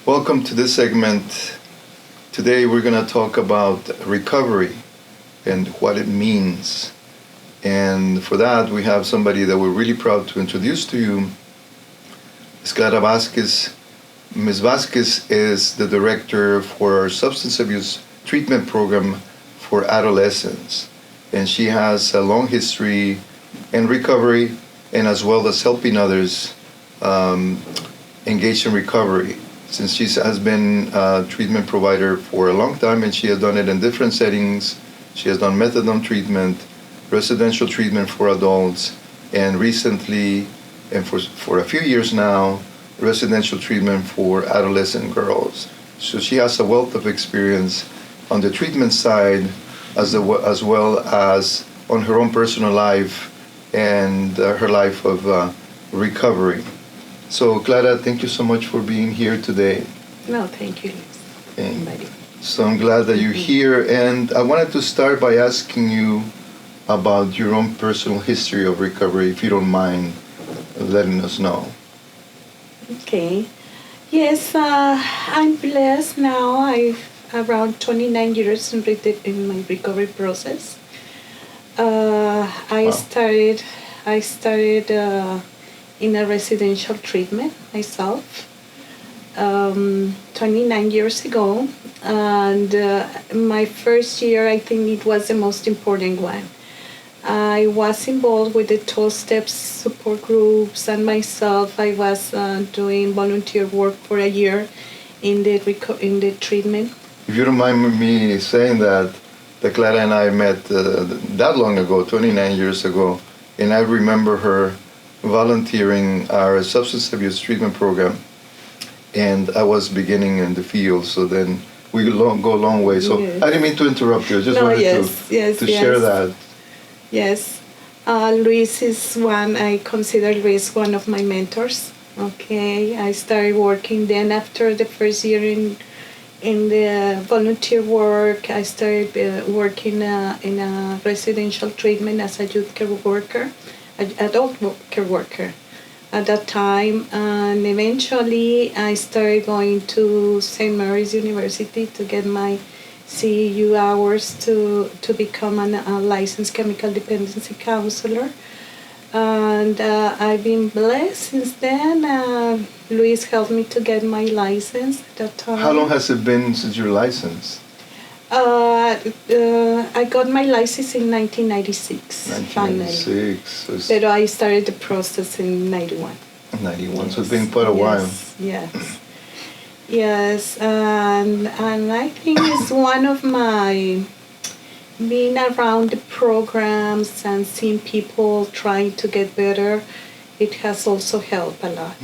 Welcome to this segment. Today we're going to talk about recovery and what it means. And for that, we have somebody that we're really proud to introduce to you. Ms. Clara Vasquez. Ms. Vasquez is the director for our substance abuse treatment program for adolescents. And she has a long history in recovery and as well as helping others engage in recovery. Since she has been a treatment provider for a long time, and she has done it in different settings. She has done methadone treatment, residential treatment for adults, and recently, and for a few years now, residential treatment for adolescent girls. So she has a wealth of experience on the treatment side as well as on her own personal life and her life of recovery. So, Clara, thank you so much for being here today. No, thank you, Liz. So I'm glad that you're here, and I wanted to start by asking you about your own personal history of recovery, if you don't mind letting us know. Okay. Yes, I'm blessed now. I've around 29 years in my recovery process. I started in a residential treatment myself 29 years ago, and my first year, I think it was the most important one. I was involved with the 12 steps support groups, and myself I was doing volunteer work for a year in the treatment. If you don't mind me saying that Clara and I met that long ago, 29 years ago, and I remember her volunteering our substance abuse treatment program, and I was beginning in the field, so then we go a long way. So yes. I didn't mean to interrupt you. I just wanted to share that. Yes, Luis is one. I consider Luis one of my mentors. Okay, I started working then after the first year in the volunteer work. I started working in a residential treatment as a youth care worker. Adult care worker at that time, and eventually I started going to St. Mary's University to get my CEU hours to become a licensed chemical dependency counselor, and I've been blessed since then. Luis helped me to get my license at that time. How long has it been since you're licensed? I got my license in 1996. 1996. But I started the process in 91. 91, yes. So it's been quite a while. Yes. Yes, and I think it's one of my, being around the programs and seeing people trying to get better, it has also helped a lot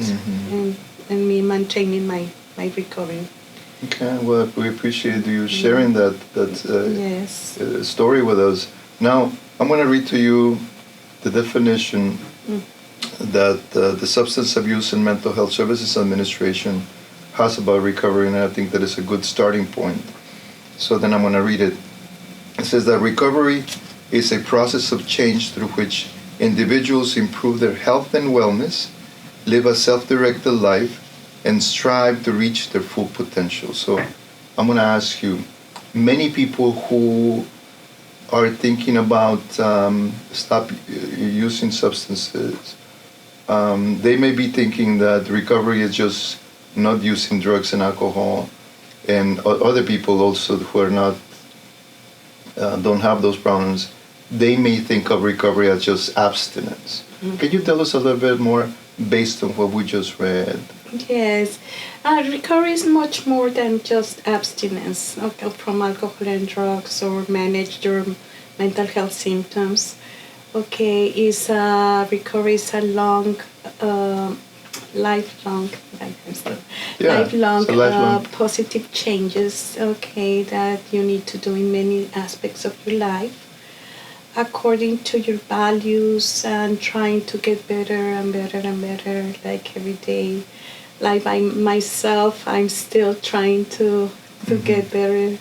in me maintaining my recovery. Okay, well, we appreciate you sharing that story with us. Now, I'm going to read to you the definition that the Substance Abuse and Mental Health Services Administration has about recovery, and I think that is a good starting point. So then I'm going to read it. It says that recovery is a process of change through which individuals improve their health and wellness, live a self-directed life, and strive to reach their full potential. So I'm going to ask you, many people who are thinking about stop using substances, they may be thinking that recovery is just not using drugs and alcohol, and other people also who are not don't have those problems, they may think of recovery as just abstinence. Can you tell us a little bit more based on what we just read? Yes, recovery is much more than just abstinence from alcohol and drugs or manage your mental health symptoms. Okay, recovery is a lifelong positive changes. Okay, that you need to do in many aspects of your life, according to your values, and trying to get better and better and better, like every day. Like I'm still trying to get better.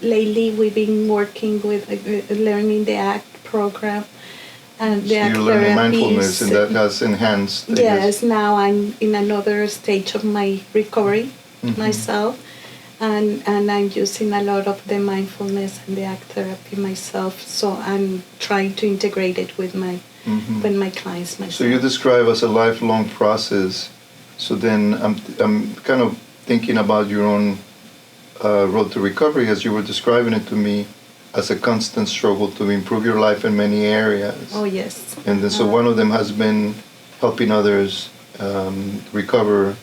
Lately, we've been working with learning the ACT program, And so you're learning mindfulness, and that has enhanced. Yes, now I'm in another stage of my recovery myself, and I'm using a lot of the mindfulness and the act therapy myself. So I'm trying to integrate it with my clients myself. So you describe as a lifelong process. So then I'm kind of thinking about your own road to recovery as you were describing it to me, as a constant struggle to improve your life in many areas. Oh, yes. And then, so one of them has been helping others recover,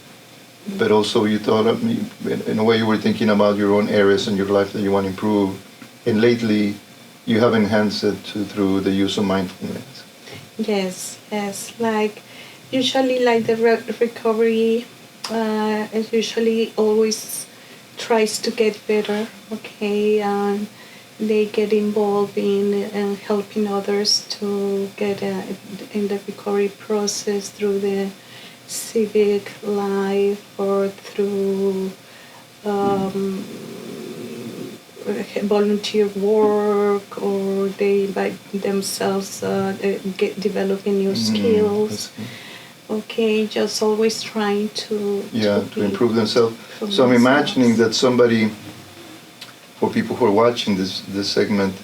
but also you thought of me, in a way you were thinking about your own areas in your life that you want to improve. And lately, you have enhanced it through the use of mindfulness. Yes. Like, usually, like the recovery is usually always tries to get better, okay? And they get involved in helping others to get in the recovery process through the civic life or through volunteer work, or they by themselves developing new skills. Okay, just always trying to improve themselves. So I'm imagining that somebody, for people who are watching this segment,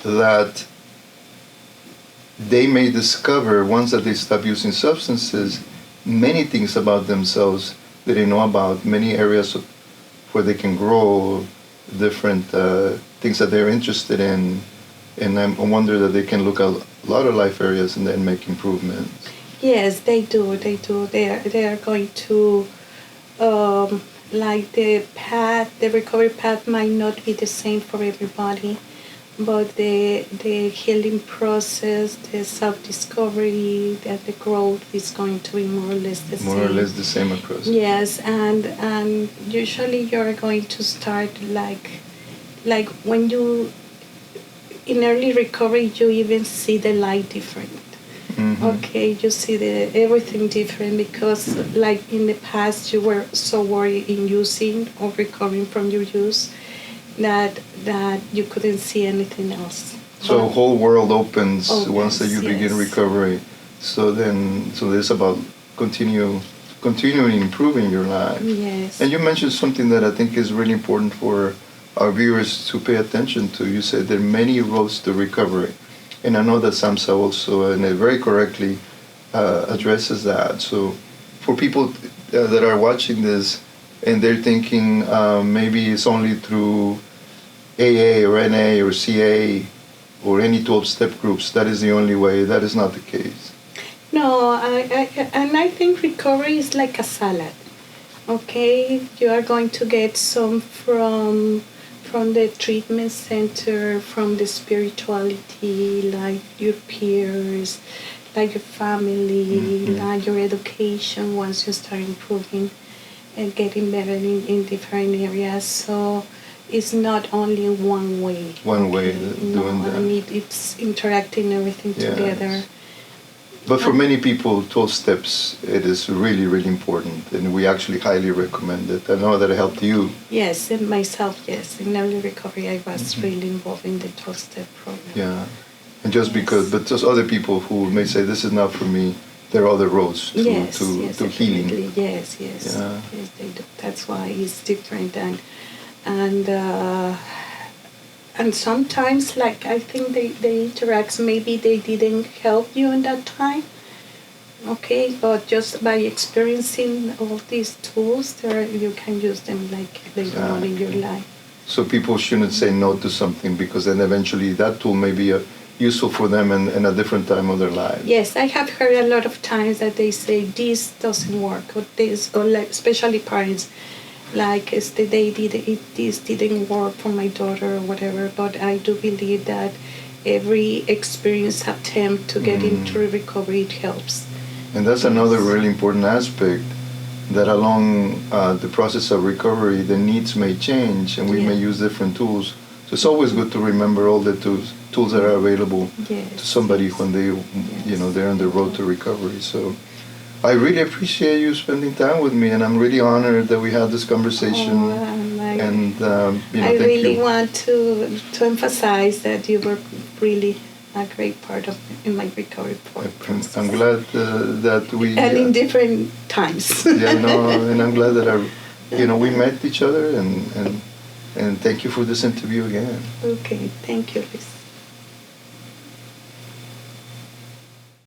that they may discover, once that they stop using substances, many things about themselves that they know about, many areas where they can grow, different things that they're interested in, and I wonder that they can look at a lot of life areas and then make improvements. Yes, they do. They are going to, like the recovery path might not be the same for everybody, but the healing process, the self-discovery, the growth is going to be more or less the same. More or less the same across. Yes, and usually you're going to start like when you, in early recovery, you even see the light different. Okay, you see everything different, because like in the past you were so worried in using or recovering from your use that you couldn't see anything else. So the whole world opens once that you begin recovery. So there's about continuing improving your life. Yes. And you mentioned something that I think is really important for our viewers to pay attention to. You said there are many roads to recovery. And I know that SAMHSA also, and it very correctly addresses that. So for people that are watching this and they're thinking maybe it's only through AA or NA or CA or any 12-step groups, that is the only way. That is not the case. No, I think recovery is like a salad. Okay, you are going to get some from the treatment center, from the spirituality, like your peers, like your family, like your education once you start improving and getting better in different areas. So it's not only one way. One way doing that. I mean, it's interacting everything together. But for many people, 12 steps, it is really, really important, and we actually highly recommend it. I know that it helped you. Yes, and myself, yes. In early recovery, I was really involved in the 12-step program. Yeah, and just because, but there's other people who may say, this is not for me, there are other roads to healing. Yes, yes, they do. That's why it's different, and sometimes, like, I think they interact, maybe they didn't help you in that time, okay, but just by experiencing all these tools, you can use them, like, later on in your life. So people shouldn't say no to something, because then eventually that tool may be useful for them in a different time of their life. Yes, I have heard a lot of times that they say, this doesn't work, or this, or like, especially parents, like this didn't work for my daughter or whatever, but I do believe that every experienced attempt to get into recovery, it helps. And that's another really important aspect, that along the process of recovery, the needs may change and we may use different tools. So it's always good to remember all the tools that are available to somebody when they're on the road to recovery. So I really appreciate you spending time with me, and I'm really honored that we had this conversation. I really want to emphasize that you were really a great part of in my recovery process. I'm glad that we... And in different times. Yeah, no, and I'm glad that we met each other, and thank you for this interview again. Okay, thank you, Luis.